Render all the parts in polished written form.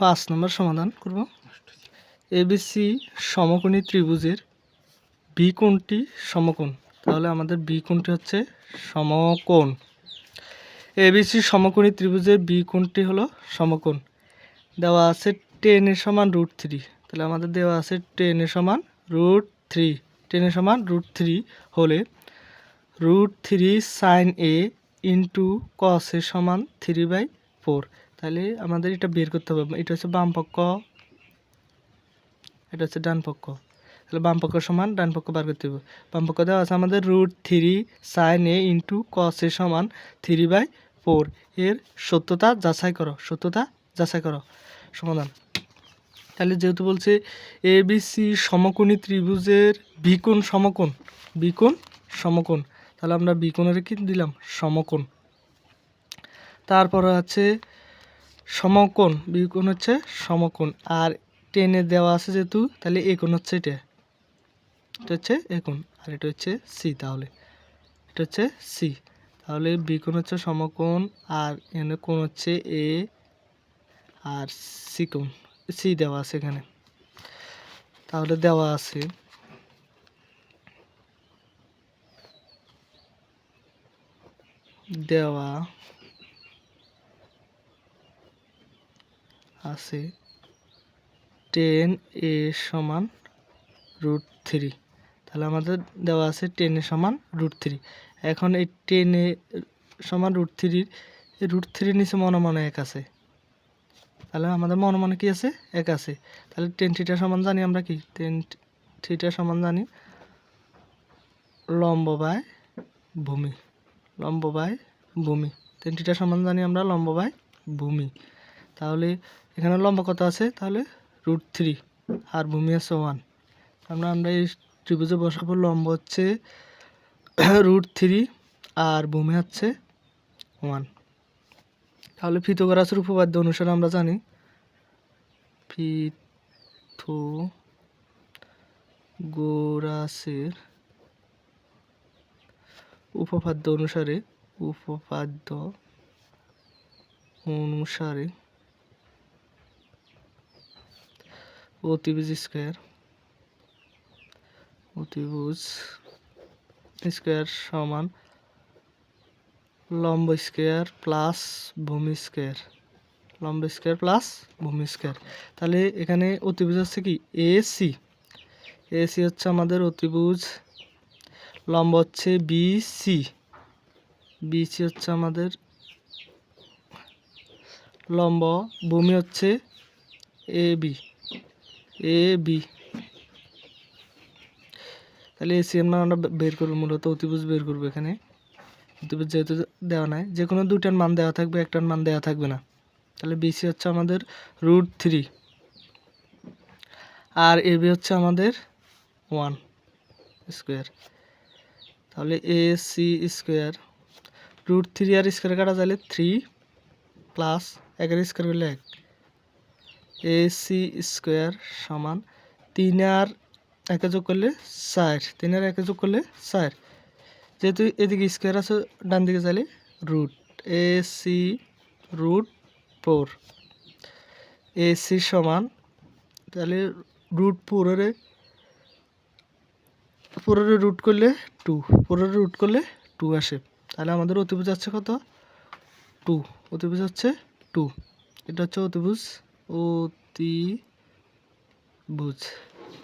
5 নম্বর সমাধান করব। এবিসি সমকোণী ত্রিভুজের বি কোণটি সমকোণ। তাহলে আমাদের বি কোণটি হচ্ছে সমকোণ। এবিসি সমকোণী ত্রিভুজের বি কোণটি হলো সমকোণ। দেওয়া আছে 10 এর সমান √3। তাহলে আমাদের দেওয়া আছে 10 এর সমান √3। 10 এর সমান √3 হলে √3 sin a ইন্টু cos এর সমান 3/4। তাহলে আমাদের এটা বের করতে হবে। এটা হচ্ছে বাম পক্ষ, এটা হচ্ছে ডান পক্ষ। তাহলে বাম পক্ষ সমান ডান পক্ষ বার করতে হবে। বাম পক্ষ দেওয়া আছে আমাদের √3 sin a ইন্টু cos এর সমান 3/4। এর সত্যতা যাচাই করো, সত্যতা যাচাই করো। সমাধান। তাহলে যেহেতু বলছে এবিসি সমকোণী ত্রিভুজের বিকোণ সমকোণ, বিকোণ সমকোণ, তাহলে আমরা বিকোণের কি দিলাম সমকোণ। তারপরে আছে সমকোণ, বিকোণ হচ্ছে সমকোণ। আর 10 এ দেওয়া আছে যেহেতু, তাহলে এ কোণ হচ্ছে এটা, এটা হচ্ছে এ কোণ, আর এটা হচ্ছে সি। তাহলে এটা হচ্ছে সি। তাহলে বিকোণ হচ্ছে সমকোণ, আর এখানে কোণ হচ্ছে এ, আর সি কোণ, সি দেওয়া আছে এখানে। তাহলে দেওয়া আছে দেওয়া আছে 10 a সমান √3। তাহলে আমাদের দেওয়া আছে 10 এ সমান √3। এখন এই 10 এ সমান √3, এই √3 নিচে মনে মনে 1 আছে। তাহলে আমাদের মনে মনে কি আছে? 1 আছে। তাহলে tan থিটা সমান জানি আমরা কি? tan থিটা সমান জানি লম্ব বাই ভূমি, লম্ব বাই ভূমি। tan থিটা সমান জানি আমরা লম্ব বাই ভূমি। তাহলে এখানে লম্ব কত আছে? তাহলে √3, আর ভূমি আছে 1। আমরা এই ত্রিভুজে বসাবো লম্ব হচ্ছে √3 আর ভূমি হচ্ছে 1। তাহলে পিথাগোরাসের উপপাদ্য অনুসারে আমরা জানি পিথাগোরাসের উপপাদ্য অনুসারে অতিভুজ স্কয়ার সমান লম্ব স্কয়ার প্লাস ভূমি স্কয়ার, লম্ব স্কয়ার প্লাস ভূমি স্কয়ার। তাহলে এখানে অতিভুজ হচ্ছে কি এসি, এসি হচ্ছে আমাদের অতিভুজ, লম্ব হচ্ছে বিসি, বিসি হচ্ছে আমাদের লম্ব, ভূমি হচ্ছে এবি, এবি। তাহলে এসি এর মান আমরা বের করবো, মূলত অতিভুজ বের করবো। এখানে অতিভুজ যেহেতু দেওয়া নাই, যে কোনো দুইটার মান দেওয়া থাকবে, একটার মান দেওয়া থাকবে না। তাহলে বিসি হচ্ছে আমাদের √3 আর এবি হচ্ছে আমাদের 1 স্কোয়ার। তাহলে এসি স্কোয়ার √3 আর স্কোয়ার কাটা যাইলে 3 প্লাস 1 এর স্কোয়ার করলে 1, এসি স্কোয়ার সমান 3 আর 1 যোগ করলে 4, 3 আর 1 যোগ করলে 4। যেহেতু এদিকে স্কোয়ার আছে, ডান দিকে যাইলে রুট, এসি √4, এসি সমান তাহলে √4 রুট করলে 2, 4 রুট করলে 2 আসে। তাহলে আমাদের অতিভুজ আছে কত? 2। অতিভুজ হচ্ছে 2। এটা হচ্ছে অতিভুজ,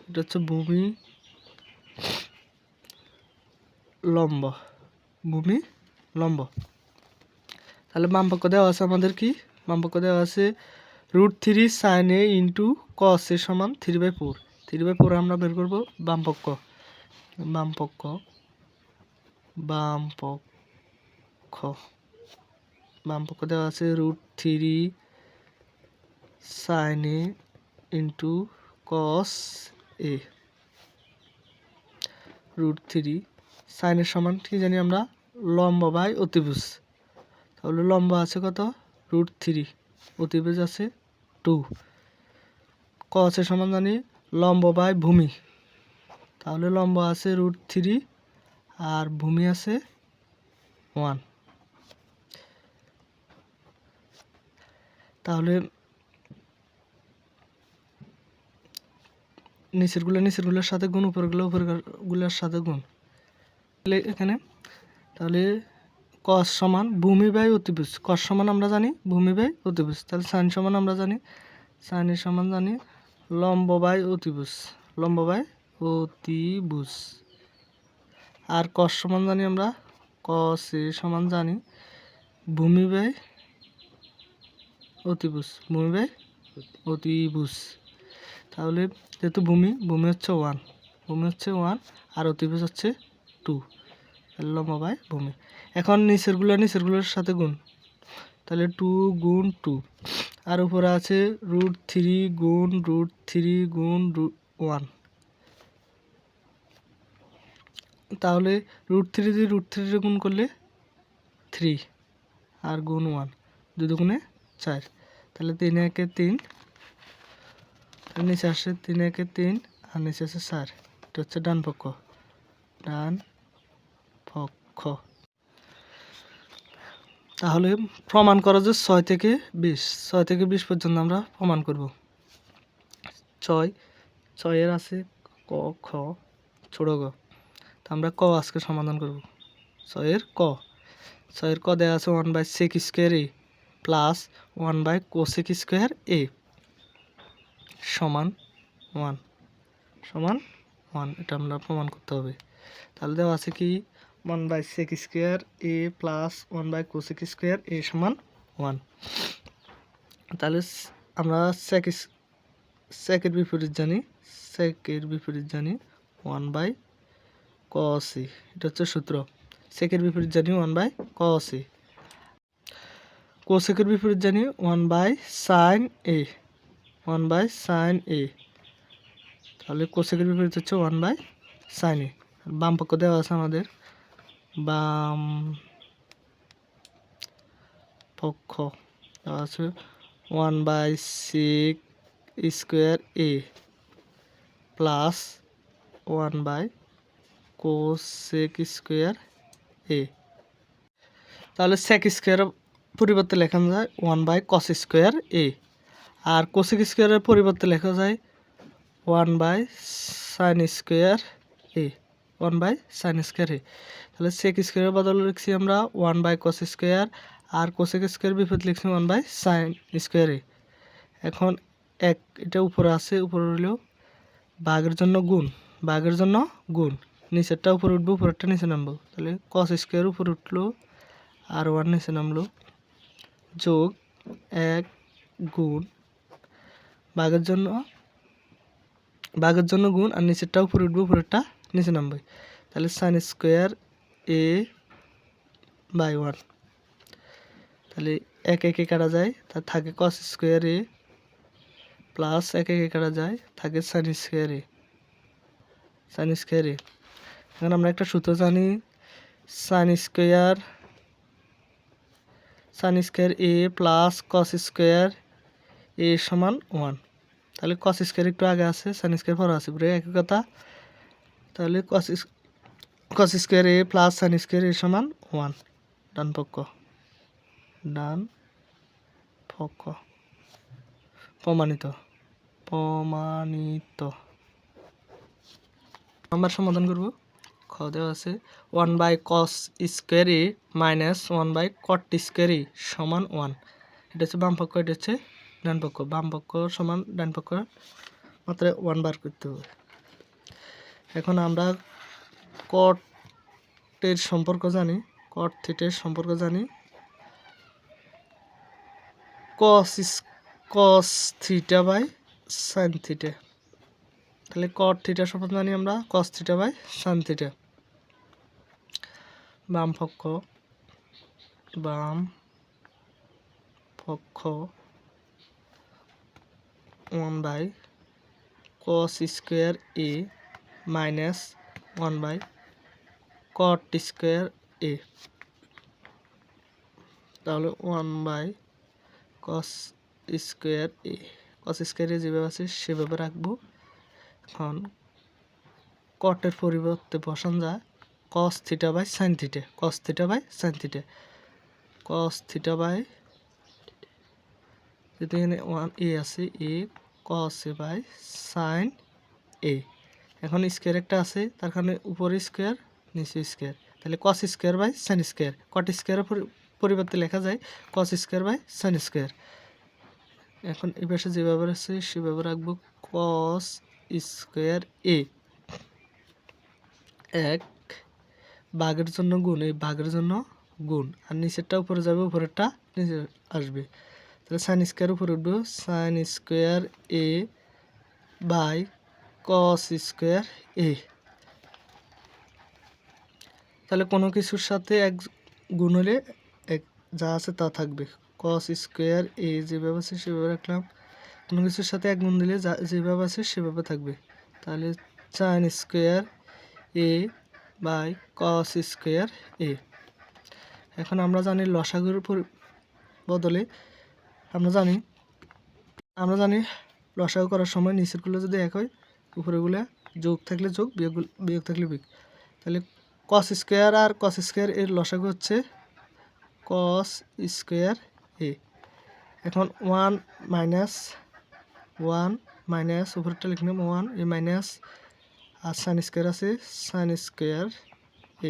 এটা হচ্ছে ভূমি লম্ব, ভূমি লম্ব। তাহলে বাম পক্ষ দেওয়া আছে আমাদের কি? বাম পক্ষ দেওয়া আছে √3 sin a into cos a সমান 3/4। 3/4 আমরা বের করবো বাম পক্ষ, বাম পক্ষ, বাম পক্ষ, বাম পক্ষ দেওয়া আছে √3 sin a into cos a। √3 sin এর সমান কি জানি আমরা? লম্ব বাই অতিভুজ। তাহলে লম্ব আছে কত? √3, অতিভুজ আছে 2। cos এর সমান জানি লম্ব বাই ভূমি। তাহলে লম্ব আছে √3 আর ভূমি আছে 1। তাহলে নিচেরগুলোর সাথে গুণ, উপরগুলোর সাথে গুণ। এখানে তাহলে কস সমান ভূমি বাই অতিভুজ। কস সমান আমরা জানি ভূমি বাই অতিভুজ। তাহলে সাইন সমান আমরা জানি সাইনের সমান জানি লম্ব বাই অতিভুজ। লম্ব বাই অতিভুজ। আর কস সমান জানি আমরা কস এ সমান জানি ভূমি বাই অতিভুজ। ভূমি বাই অতিভুজ। তাহলে যেহেতু ভূমি হচ্ছে 1, ভূমি হচ্ছে 1 আর অতিভুজ হচ্ছে 2, লম্ব বাই ভূমি। এখন নিচেরগুলোর সাথে গুণ, তাহলে 2 গুণ 2 আর উপরে আছে √3 গুণ √3 গুণ 1। তাহলে √3 দিয়ে √3 গুণ করলে 3 আর গুণ 1, 2 দুগুণে 4। তাহলে 3 একে 3, নিচে আসে 3 একে 3 আর নিচে আছে 4। এটা হচ্ছে ডান পক্ষ। তাহলে প্রমাণ করা যে 6 থেকে 20 পর্যন্ত আমরা প্রমাণ করব। 6 এর আছে ক, খ, ছোট গ। তো আমরা ক আজকে সমাধান করব। 6 এর ক দেওয়া আছে 1/sec² a plus 1/cosec² a সমান 1 এটা আমরা প্রমাণ করতে হবে। তাহলে দেওয়া আছে কি 1/sec² a plus 1/cosec² a সমান 1। তাহলে আমরা সেকের বিপরীত জানি 1/cos a। এটা হচ্ছে সূত্র। সেকের বিপরীত জানি 1/cos a। কোসেকের বিপরীত জানি 1/sin a। তাহলে কোসেকের বিপরীত হচ্ছে 1/sin a। বাম পক্ষ দেওয়া আছে আমাদের, বাম পক্ষ দেওয়া আছে 1/sec² a plus 1/cosec² a। তাহলে sec² পরিবর্তে লেখা যায় 1/cos² a আর cosec² পরিবর্তে লেখা যায় 1/sin² a। তাহলে sec² বদলে লিখছি আমরা 1/cos² আর cosec² বিপরীত লিখছি 1/sin² a। এখন এটা উপরে আছে, উপরে হলো ভাগের জন্য গুণ, নিচেরটা উপরে উঠবো, উপরেরটা নিচে নামবো। তাহলে cos² উপরে উঠলো আর 1 নিচে নামলো, যোগ 1 গুণ ভাগের জন্য গুণ আর নিচেরটা উপরে উঠবো, উপরেরটা নিচে নামবে। তাহলে sin² a/1। তাহলে 1 একে কাটা যায়, তা থাকে cos² a প্লাস 1 একে কাটা যায়, থাকে sin² a। এখন আমরা একটা সূত্র জানি sin² a plus cos² a সমান 1। তাহলে cos² একটু আগে আছে, sin² পরে আছে, পুরো একই কথা। তাহলে cos² a plus sin² a সমান 1। ডান পক্ষ প্রমাণিত। আমরা সমাধান করব। খ দেওয়া আছে 1/cos² a minus 1/cot² a সমান 1। এটা হচ্ছে বাম পক্ষ, এটা হচ্ছে ডান পক্ষ। বাম পক্ষ সমান ডান পক্ষ মাত্র 1 বার করতে হবে। এখন আমরা cot-এর সম্পর্ক জানি, cot থিটার সম্পর্ক জানি cos θ/sin θ। তাহলে cot θ সমান জানি আমরা cos θ/sin θ। বাম পক্ষ 1/cos² a minus 1/cot² a। তাহলে 1/cos² a। cos² a যেভাবে আছে সেভাবে রাখবো। এখন কটের পরিবর্তে বসান যায় cos θ/sin θ। cos θ/sin θ। cos θ/ যেহেতু এখানে 1 a আছে, a cos a/sin এ। এখন স্কোয়ার একটা আছে, তার কারণে উপরে স্কোয়ার নিচে স্কোয়ার, তাহলে cos square by sine square. Cot স্কোয়ারের পরিবর্তে লেখা যায় cos square by sine square. এখন এই পাশে যেভাবে আছে সেভাবে রাখবো কস স্কোয়ার এ। এক ভাগের জন্য গুণ, এই ভাগের জন্য গুণ, আর নিচেরটা উপরে যাবে, উপরেরটা নিচে আসবে। তাহলে সাইন স্কোয়ার উপরে উঠবো, sine square A by cos square A. তাহলে কোনো কিছুর সাথে এক গুণ হলে এক যা আছে তা থাকবে। কস স্কোয়ার এ যেভাবে আছে সেভাবে রাখলাম, কোনো কিছুর সাথে এক গুণ দিলে যা যেভাবে আছে সেভাবে থাকবে। তাহলে sine square A by cos square A. এখন আমরা জানি লসাগুর বদলে আমরা জানি লসাগু করার সময় নিচেরগুলো যদি এক হয়, উপরেগুলো যোগ থাকলে যোগ, বিয়োগ থাকলে বিয়োগ। তাহলে কস স্কোয়ার আর কস স্কোয়ার এর লসাগু হচ্ছে কস স্কোয়ার এ। এখন ওয়ান মাইনাস উপরেরটা লিখলাম ওয়ান, এ মাইনাস, আর সাইন স্কোয়ার আছে সাইন স্কোয়ার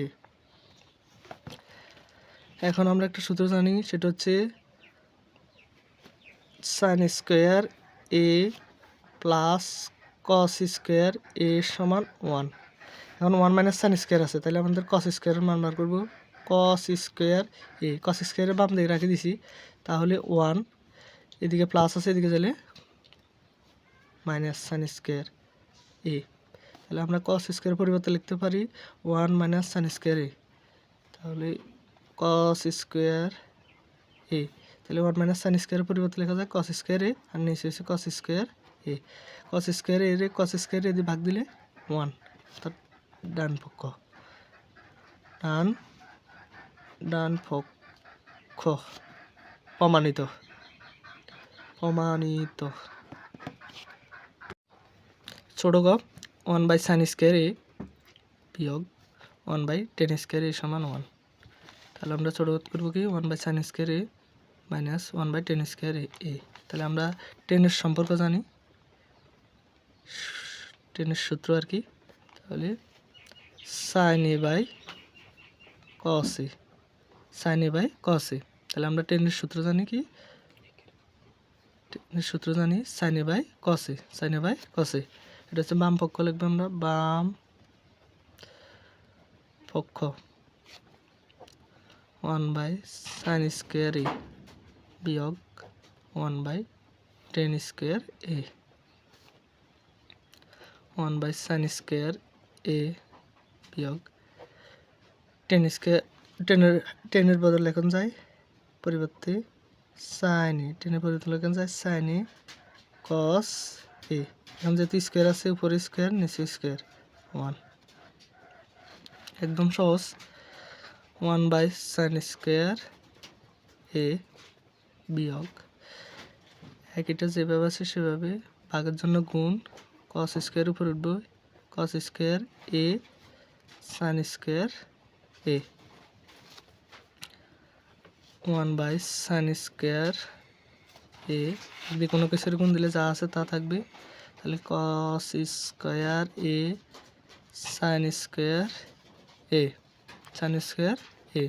এ। এখন আমরা একটা সূত্র জানি, সেটা হচ্ছে sign square A plus cos square A সমান ওয়ান। এখন ওয়ান মাইনাস সাইন স্কোয়ার আছে, তাহলে আমাদের কস স্কোয়ারের মান বার করবো। কস স্কোয়ার এ, কস স্কোয়ারের বাম দিকে রাখে দিছি, তাহলে ওয়ান, এদিকে প্লাস আছে, এদিকে গেলে মাইনাস সাইন স্কোয়ার এ। তাহলে আমরা কস স্কোয়ার পরিবর্তে লিখতে পারি one minus sine square A. তাহলে কস স্কোয়ার এ, তাহলে ওয়ান মাইনাস সাইন স্কোয়ারের পরিবর্তে লেখা যায় কস স্কোয়ার এ, আর নিচে হচ্ছে কস স্কোয়ার এ। কস স্কোয়ার এ রে কস স্কোয়ার এ দিয়ে ভাগ দিলে ওয়ান, অর্থাৎ ডান পক্ষ, ডান পক্ষ প্রমাণিত। ছোট গ, one by sine square A বিয়োগ one by tan square A সমান ওয়ান। তাহলে আমরা ছোট করবো কি, one by sine square A minus one by tan square A. তাহলে আমরা টেনের সম্পর্ক জানি, টেনের সূত্র আর কি। তাহলে sine A by cos A, sine A by cos A. তাহলে আমরা টেনের সূত্র জানি কি, টেনের সূত্র জানি sine A by cos A, sine A by cos A. এটা হচ্ছে বাম পক্ষ লিখবো আমরা, বাম পক্ষ one by sine square A বিয়োগ one by tan square A, one by sine square A বিয়োগ টেন স্কোয়ার, টেনের বদলে এখন যায় পরিবর্তে সাইন এ, টেনের পরিবর্তে এখন যায় সাইন এ কস এ। এখন যেহেতু স্কোয়ার আছে, উপরে স্কোয়ার নিচে স্কোয়ার, ওয়ান, একদম সহজ। One by sine square A বিয়োগ একইটা যেভাবে আছে সেভাবে, ভাগের জন্য গুণ, কস স্কোয়ার উপর উঠবো, cos square A sine square A, one by sine square A. যদি কোনো কিছুর গুণ দিলে যা আছে তা থাকবে, তাহলে cos square A sine square A, sine square A.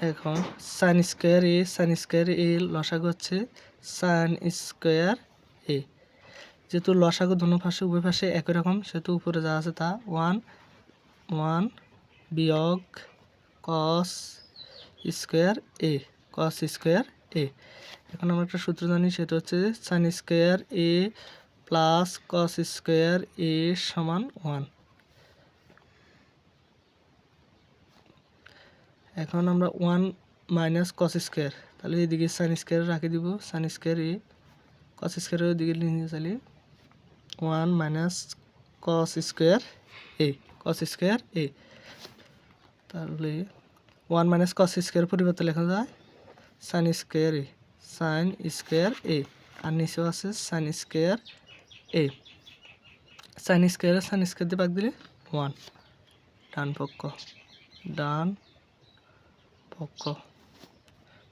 এখন সাইন স্কোয়ার এ লসাগু হচ্ছে সাইন স্কোয়ার এ। যেহেতু লসাগু দুনো পাশে উভয় পাশে একই রকম, সেহেতু উপরে যা আছে তা ওয়ান বিয়োগ কস square A, cos square A. এখন আমরা একটা সূত্র জানি, সেটা হচ্ছে sign square A plus cos square A সমান ওয়ান। এখন আমরা ওয়ান মাইনাস কস স্কোয়ার, তাহলে এদিকে সাইন স্কোয়ার রাখে দিব, সাইন স্কোয়ার এ কস স্কোয়ারের ওইদিকে নিয়ে চাইলে one minus cos square A, cos square A. তাহলে ওয়ান মাইনাস কস স্কোয়ার পরিবর্তে লেখা যায় sign square A, sine square এ, আর নিচেও আছে sign square A. Sine square দিয়ে ভাগ দিলে ওয়ান, ডান পক্ষ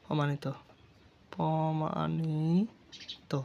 প্রমাণিত। তো